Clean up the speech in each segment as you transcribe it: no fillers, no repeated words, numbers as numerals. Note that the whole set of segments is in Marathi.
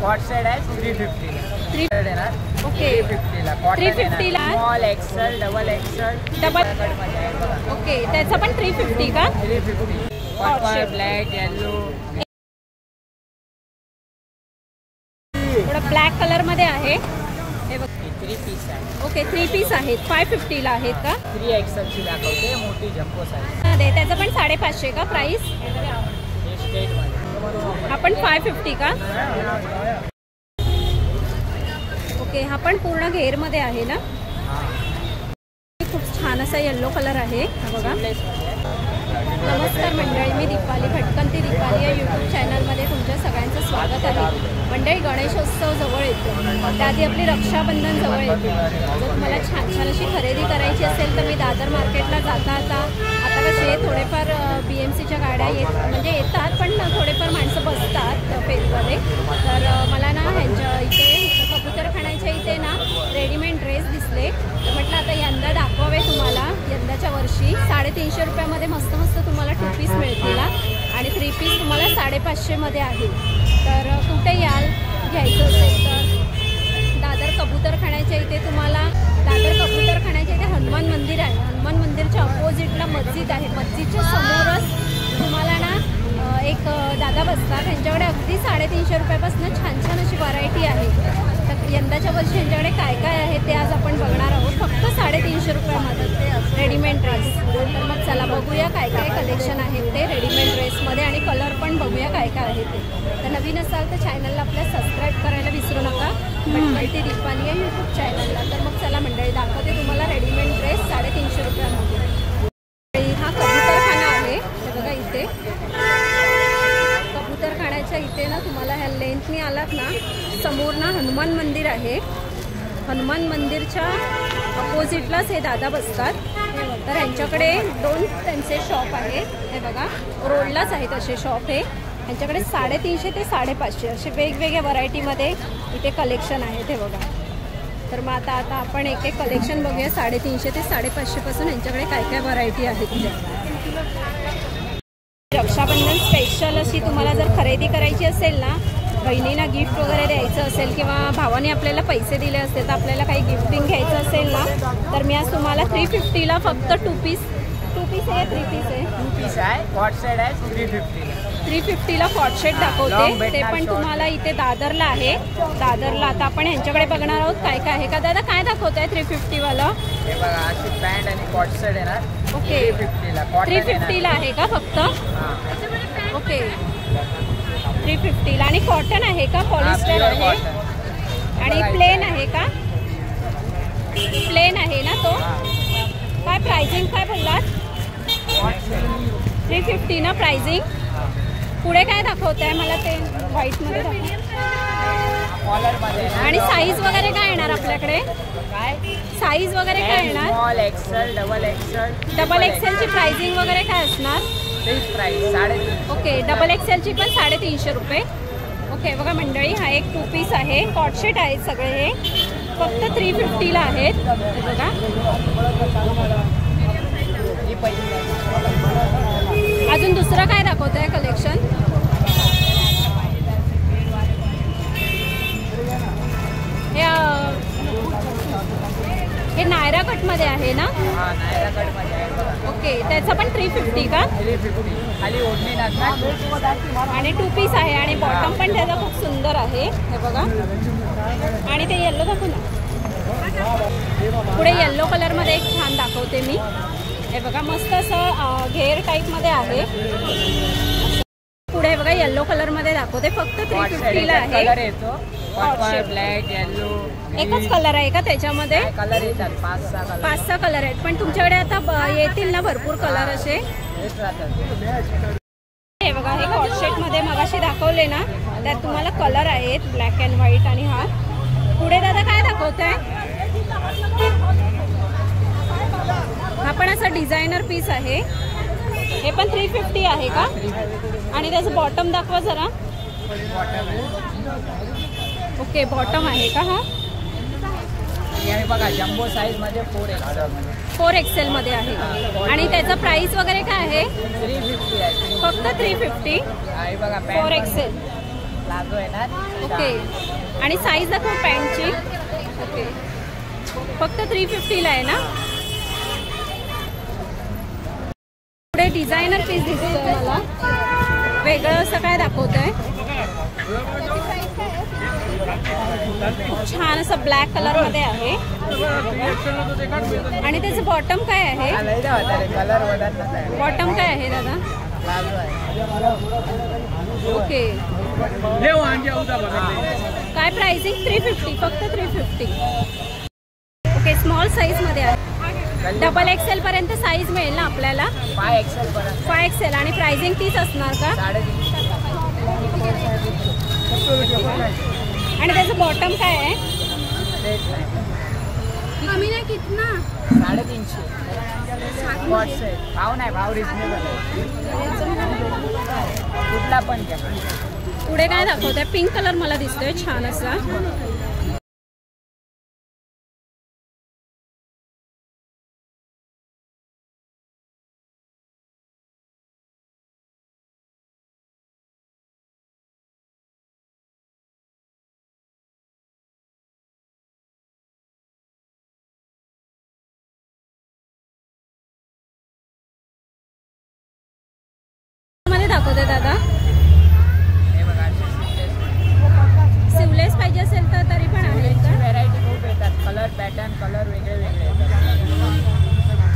कॉट सेट आहे 350 ला. 350 येणार. ओके 350 ला. 350 ला. Small XL, double XL, double मध्ये आहे बघा. ओके त्याचा पण 350 का? 350. Purple, black, yellow. थोडा ब्लॅक कलर मध्ये आहे. हे बघ 3 पीस आहे. ओके 3 पीस आहेत. 550 ला आहेत का? 3 एक्सेल ची दाखवते, मोठी जम्बो साईज. त्याचं पण 550 का प्राइस? हे स्ट्रेट मध्ये. हा पण 550 का? ओके हा पण पूर्ण घेर मध्ये आहे ना. खूप छान असा येलो कलर आहे. हा बघा. नमस्कार मंडळी, मी दीपाली भटकंती दीपाली या यूट्यूब चॅनलमध्ये तुमच्या सगळ्यांचं स्वागत आहे. मंडळी गणेशोत्सव जवळ येतो, त्याआधी आपली रक्षाबंधन जवळ येते. जर तुम्हाला छान छान अशी खरेदी करायची असेल तर मी दादर मार्केटला जाता आता कसे थोडेफार BMCच्या गाड्या म्हणजे येतात, पण थोडेफार माणसं बसतात फेरीमध्ये. तर मला ना ह्यांच्या इथे कबूतरखान्याच्या इथे ना रेडीमेड ड्रेस दिसले, तर म्हटलं आता यंदा दाखवावे तुम्हाला. यंदाच्या वर्षी 350 रुपयामध्ये मस्त मस्त तुम्हाला 2 पीस मिळतील आणि 3 पीस तुम्हाला 550 मध्ये आहे. तर कुठे याल घ्यायचं असेल तर दादर कबूतरखान्याच्या इथे तुम्हाला, दादर कबूतरखान्याच्या इथे हनुमान मंदिर आहे. हनुमान मंदिरच्या अपोजिटला मस्जिद आहे. मस्जिदच्या समोरच तुम्हाला ना एक दादा बसतात, त्यांच्याकडे अगदी 350 रुपयापासून छान छान अशी व्हरायटी आहे. तर यंदाच्या वर्षी यांच्याकडे काय काय आहे ते आज आपण बघणार आहोत. फक्त 350 रुपयामध्ये रेडीमेड ड्रेस. तर मग चला बघूया काय काय कलेक्शन आहे ते रेडीमेड ड्रेसमध्ये, आणि कलर पण बघूया काय काय आहे ते. तर नवीन असाल तर चॅनलला आपल्या सबस्क्राईब करायला विसरू नका, भटकंती दीपाली या यूट्यूब चॅनलला. तर मग चला मंडळी दाखवते तुम्हाला रेडीमेड ड्रेस 350 रुपयामध्ये. हा कबूतरखाना आहे. हे बघा इथे कबूतरखान्याच्या इथे ना तुम्हाला ह्या लेंथनी आलात ना, समोर ना हनुमान मंदिर आहे. हनुमान मंदिरच्या अपोजिटलाच हे दादा बसतात. तर ह्यांच्याकडे 2 त्यांचे शॉप आहे. हे बघा रोडलाच आहेत असे शॉप आहे. ह्यांच्याकडे 350 ते 550 असे वेगवेगळ्या व्हरायटीमध्ये इथे कलेक्शन आहे. ते बघा. तर मग आता आपण एक एक कलेक्शन बघूया. 350 ते 550 पासून यांच्याकडे काय काय व्हरायटी आहे तिथे. रक्षाबंधन स्पेशल अशी तुम्हाला जर खरेदी करायची असेल ना, बहिणींना गिफ्ट वगैरे द्यायचं असेल किंवा भावाने आपल्याला पैसे दिले असते तर आपल्याला काही गिफ्टिंग घ्यायचं असेल ना, तर मी आज तुम्हाला 350 ला फक्त 2 पीस आहे. 3 पीस आहे. 2 पीस आहे. कॉट सेट आहे 350 ला. 350 ला कॉट सेट दाखवते. ते पण तुम्हाला इथे दादरला आहे. दादरला आता आपण ह्यांच्याकडे बघणार आहोत काय काय आहे. का दादा काय दाखवत आहे 350 वाला? हे बघा अशी पॅन्ट आणि कॉट सेट येणार. ओके 350 ला. 350 ला आहे का फक्त? ओके 350 ला. आणि कॉटन आहे का? पॉलिस्टर आहे आणि प्लेन आहे का? प्लेन आहे ना तो. काय प्राइसिंग काय बोललात? 350 ना प्राइसिंग. पुढे काय दाखवत आहे मला ते व्हाईटमध्ये आणि साईज वगैरे काय येणार आपल्याकडे? साईज वगैरे काय येणार? Small XL, double XL. Double एक्सेलची प्राइसिंग वगैरे काय असणार? प्राइस 350. ओके डबल एक्सेलची पण 350 रुपये. ओके बघा मंडळी हा एक 2 पीस आहे. कॉट सेट आहेत सगळे. हे फक्त 350 ला आहेत. बघा अजून दुसरं काय दाखवत आहे कलेक्शन? हे नायरा कटमध्ये आहे ना? हां नायरा कटमध्ये आहे बघा. ओके त्याचं पण 350 का? 350. खाली ओढणी लागणार आणि 2 पीस आहे आणि बॉटम पण त्याचा खूप सुंदर आहे. हे बघा. आणि ते येल्लो दाखवू ना. पुढे येल्लो कलरमध्ये एक छान दाखवते मी. हे बघा मस्त असं घेर टाईपमध्ये आहे. पुढे बघा येल्लो कलरमध्ये दाखवते. फक्त 350 ला आहे. कलर येतो पर्पल, ब्लॅक, येलो. एकच कलर आहे का त्याच्यामध्ये? कलर येतात 5-6 कलर आहेत. पण तुमच्याकडे आता येतील ना भरपूर कलर असे? हे बघा हे कॉट सेट मध्ये मगाशी दाखवले ना, त्यात तुम्हाला कलर आहेत ब्लॅक अँड व्हाईट. आणि हा पुढे दादा काय दाखवत आहे? हा पण असा डिझायनर पीस आहे. हे पण 350 आहे का? आणि त्याचं बॉटम दाखवा जरा. ओके बॉटम आहे का? हा बघा जम्बो साईज मध्ये 4 एक्सेल मध्ये आहे. आणि त्याचं प्राइस वगैरे काय आहे? 350 आहे. फक्त 350. बघा 4 एक्सेल. प्लाझो येणार. ओके. आणि साईज दाखव पॅन्टची. ओके. फक्त 350ला आहे ना. पुढे डिझायनर पीस दिसतोय मला, वेगळं असं काय दाखवतंय. छान असं ब्लॅक कलर मध्ये आहे. आणि त्याचं बॉटम काय आहे. बॉटम काय आहे दादा. ओके. काय प्राइसिंग. 350. फक्त 350. ओके. स्मॉल साईज मध्ये आहे. डबल एक्सेल पर्यंत साईज मिळेल ना आपल्याला. 5 एक्सेल. आणि प्राइसिंग तीच असणार का. आणि त्याचं बॉटम काय आहे. कमी नाही. कितना. 350. भाव नाही. भाव रिजनेबल आहे. कुठला पण घ्या. पुढे काय दाखवतंय. पिंक कलर मला दिसतोय छान असा. दाखवते दादा. सिवलेस पाहिजे असेल तर तरी पण आहे. व्हरायटी खूप येतात. कलर पॅटर्न कलर वेगळे वेगळे येतात.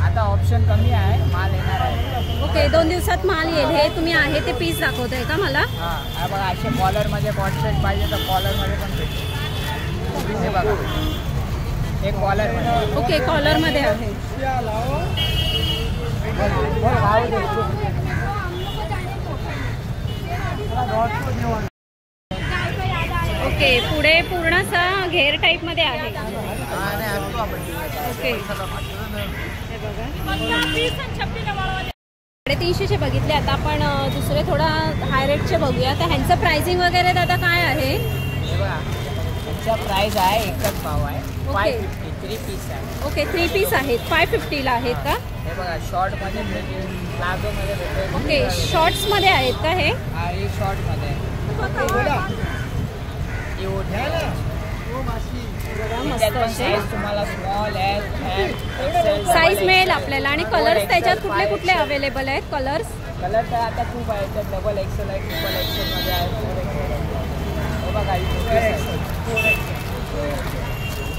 आता ऑप्शन कमी आहे. माल येणार आहे. ओके. 2 दिवसात माल येईल. हे तुम्ही आहे ते पीस दाखवताय का मला. हा बघा. असे कॉलरमध्ये कॉन्सेप्ट पाहिजे तर कॉलरमध्ये पण भेटते. हे बघा. एक कॉलरमध्ये. ओके. कॉलरमध्ये आहे. ओके. पुढे पूर्ण असा घेर टाईप मध्ये आहे. ओके. हे बघा. 350चे बघितले. आता आपण दुसरे थोडा हाय रेटचे बघूया. तर ह्यांचं प्राइसिंग वगैरे दादा काय आहे. ह्यांचा प्राइस आहे एकच भाव आहे. 550. 3 पीस आहे. ओके. 3 पीस आहेत. 550ला आहेत का. हे बघा. शॉर्ट मध्ये भेटेल. प्लाझो मध्ये भेटेल. ओके. शॉर्ट्स मध्ये आहेत का हे. हे शॉर्ट मध्ये. तुम्हाला स्मॉल साईज मिळेल आपल्याला. आणि कलर्स त्याच्यात कुठले कुठले अवेलेबल आहेत. कलर तर आता खूप आहेत. तर डबल एक्सेल आहे. ट्रिपल एक्सेल मध्ये आहे. 4 एक्सेल. हे बघा.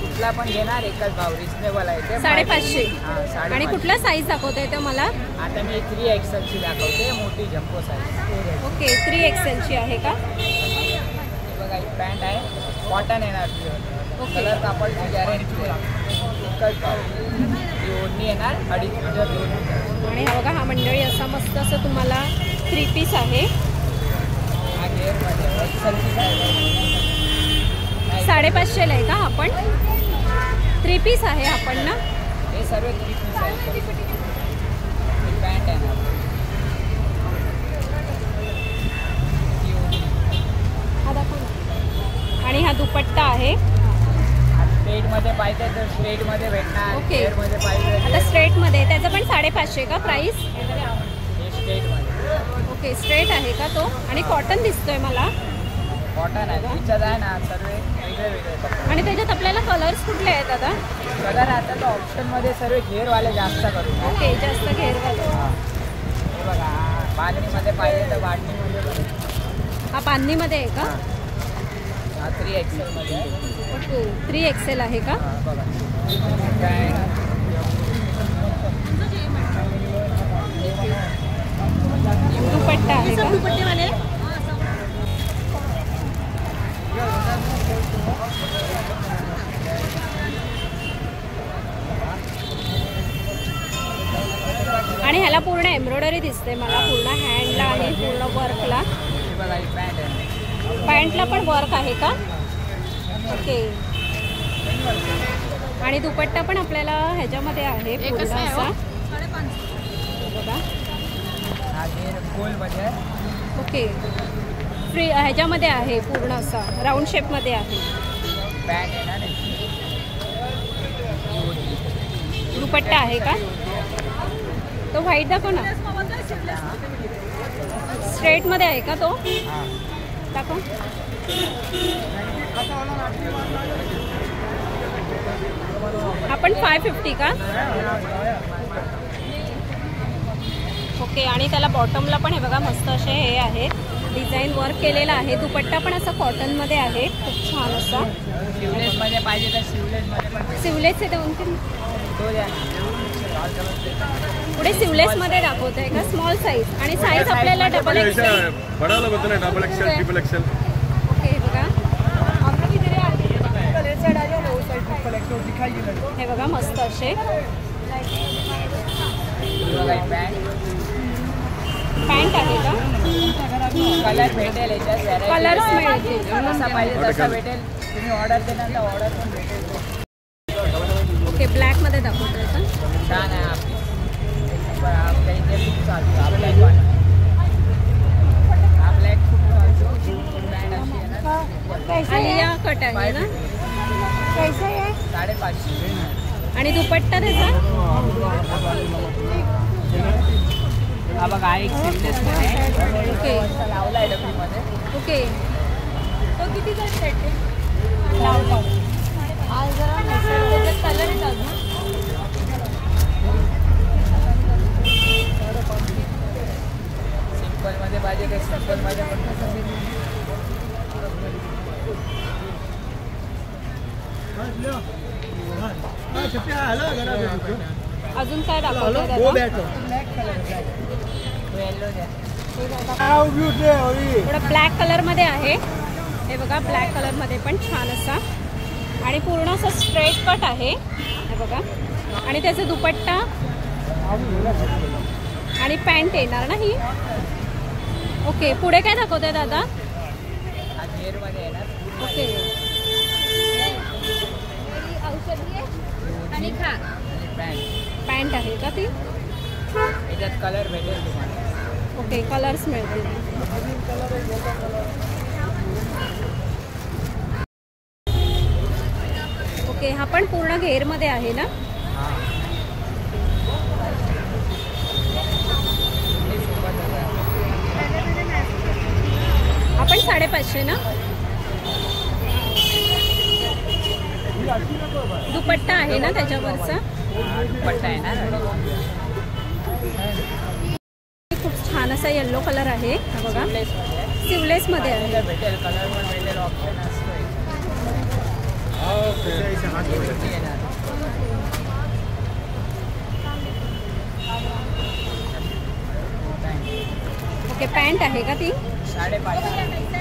कुठला पण घेणार एकच भाव. रिजनेबल आहे ते. 550. आणि कुठला साईज दाखवतोय ते मला. आता मी 3 एक्सेलची दाखवते. मोठी जम्बो साईज. ओके. 3 एक्सेलची आहे का. बघा. ही पॅन्ट आहे. कॉटन येणार. कलर कापडची गॅरंटी आहे. एकच भाव. ही ओढणी येणार 2.5 मीटर. आणि हा बघा. हा मंडळी असा मस्त असं तुम्हाला 3 पीस आहे. हा घेरमध्ये एक्सेलची आहे. 550ला आहे का आपण. 3 पीस आहे आपण ना. हे सर्व 3 पीस आहे. पॅन्ट आहे ना. हा दाखव ना. आणि हा दुपट्टा आहे. स्ट्रेट मध्ये पाहिजे तर स्ट्रेट मध्ये भेटणार. ओके. घेर मध्ये पाहिजे आता स्ट्रेट मध्ये. त्याचं पण 550 का प्राइस. हे स्ट्रेट मध्ये. ओके. स्ट्रेट आहे का तो. आणि कॉटन दिसतोय मला. कॉटन आहे. त्याच्यात आहे ना सर्व वेगळे वेगळे. आणि त्याच्यात आपल्याला कलर्स कुठले आहेत आता. कलर आता तर ऑप्शनमध्ये सर्व घेरवाले जास्त करू. ओके. जास्त घेरवाले. हे बघा. बांधणीमध्ये पाहिजे तर बांधणीमध्ये. हा बांधणीमध्ये आहे का. 3 एक्सेल मध्ये. ओके. 3 एक्सेल आहे का. बघा. दुपट्टा आहे का. दुपट्टेवाले. आणि ह्याला पूर्ण एम्ब्रॉयडरी दिसते मला. पूर्ण हँडला आणि पूर्ण वर्कला. पॅन्टला पण वर्क आहे का. ओके. आणि दुपट्टा पण आपल्याला ह्याच्यामध्ये आहे पूर्ण असा. बघा. ओके. फ्री ह्याच्यामध्ये आहे पूर्ण असा. राऊंड शेपमध्ये आहे. दुपट्टा आहे का. तो व्हाईट दाखव ना. स्ट्रेट मध्ये आहे का तो. दाखव. आपण 550 का? ओके. आणि त्याला बॉटमला पण हे बघा मस्त असे हे आहेत, डिझाईन वर्क केलेला आहे. दुपट्टा पण असा कॉटनमध्ये आहे, खूप छान असा. शिवलेसमध्ये पाहिजे तर शिवलेसमध्ये पण सिवलेसचे 2-3 तो द्या. पुढे सिवलेसमध्ये दाखवत आहे का? Small size. आणि साईज आपल्याला डबल एक्सेल. बडाला बदल double XL triple XL. Okay बघा, हे बघा मस्त असे पॅन्ट आहे का? कलर भेटेल याच्यात, कलर्स मिळतील. जसा पाहिजे तसा भेटेल. तुम्ही ऑर्डर दिला तर ऑर्डर पण भेटेल. ओके. ब्लॅकमध्ये दाखवत आहे का? छान आहे आपली. आपल्या इथे खूप चालतो हा ब्लॅक पण. हा ब्लॅक खूप चालतो. ब्रँड अशी आहे ना. आलिया कट आहे ना? 550. आणि दुपट्टा त्याचा हा बघा, हा एक सिमलेस मध्ये ओके. लावला आहे डबीमध्ये. ओके. तो कितीचा सेट आहे? आज जरा त्याच्यात कलर येतात ना? सिम्पल मध्ये पाहिजे तर सिम्पल मध्ये पण अजून काय दाखवतो येलो द्या. थोडं ब्लॅक कलरमध्ये आहे. हे बघा, ब्लॅक कलरमध्ये पण छान असा. आणि पूर्ण असं स्ट्रेट कट आहे, हे बघा. आणि त्याचा दुपट्टा आणि पॅन्ट येणार ना ही. ओके. पुढे काय दाखवत आहे दादा? हा घेरमध्ये येणार. ओके. आणि खा पॅन्ट पॅन्ट आहे का ती? याच्यात कलर भेटेल तुम्हाला. ओके. कलर्स मिळतील. ओके. हा पण पूर्ण घेरमध्ये आहे ना? आपण 550 ना? दुपट्टा आहे ना त्याच्यावरचा? दुपट्टा आहे ना. खूप छान असा येल्लो कलर आहे, हा बघा. सिवलेसमध्ये आहे. भेटेल, कलर पण भेटेल, ऑप्शन असतो. ओके. पॅन्ट आहे का ती? 550.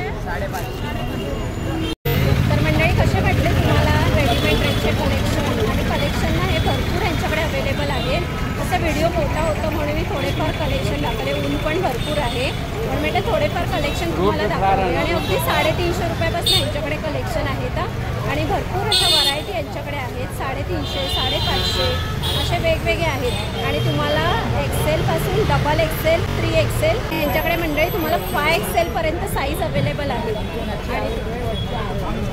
तर मंडळी, कसे वाटले तुम्हाला रेडीमेड ड्रेसचे कलेक्शन? आणि कलेक्शन ना हे भरपूर यांच्याकडे अवेलेबल आहे. तसं व्हिडिओ मोठा होतो म्हणून मी थोडेफार कलेक्शन दाखवले. ऊन पण भरपूर आहे पण म्हणजे थोडेफार कलेक्शन तुम्हाला दाखवले. आणि अगदी 350 रुपयापासून यांच्याकडे कलेक्शन आहेत. आणि भरपूर अशा व्हरायटी यांच्याकडे आहेत. 350, 550 असे वेगवेगळे आहेत. आणि तुम्हाला एक्सेलपासून डबल एक्सेल, 3 एक्सेल यांच्याकडे मंडळी तुम्हाला 5 एक्सेलपर्यंत साईज अवेलेबल आहे.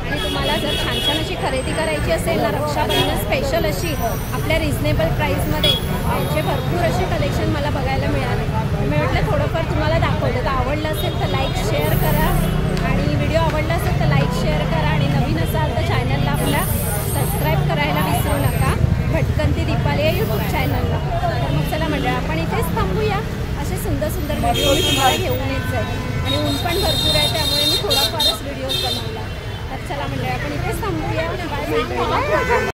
आणि तुम्हाला जर छान छान अशी खरेदी करायची असेल ना, रक्षाबंधन स्पेशल अशी आपल्या रिजनेबल प्राईसमध्ये यांचे भरपूर असे कलेक्शन मला बघायला मिळाले. मी म्हटलं थोडंफार तुम्हाला दाखवलं. तर आवडलं असेल तर लाईक शेअर करा. आणि व्हिडिओ आवडला असेल तर लाईक शेअर करा. आणि नवीन असाल तर चॅनलला आपल्या सबस्क्राईब करायला विसरू नका, भटकंती दीपाली या यूट्यूब चॅनलला. तर मग चला मंडळ, आपण इथेच थांबूया. असे सुंदर सुंदर व्हिडिओ तुम्हाला घेऊन येत जाईल. आणि ऊन पण भरपूर आहे त्यामुळे मी थोडाफारच व्हिडिओज बनवला. तर चला मंडळ, आपण इथेच थांबूया. बाय मंडळ.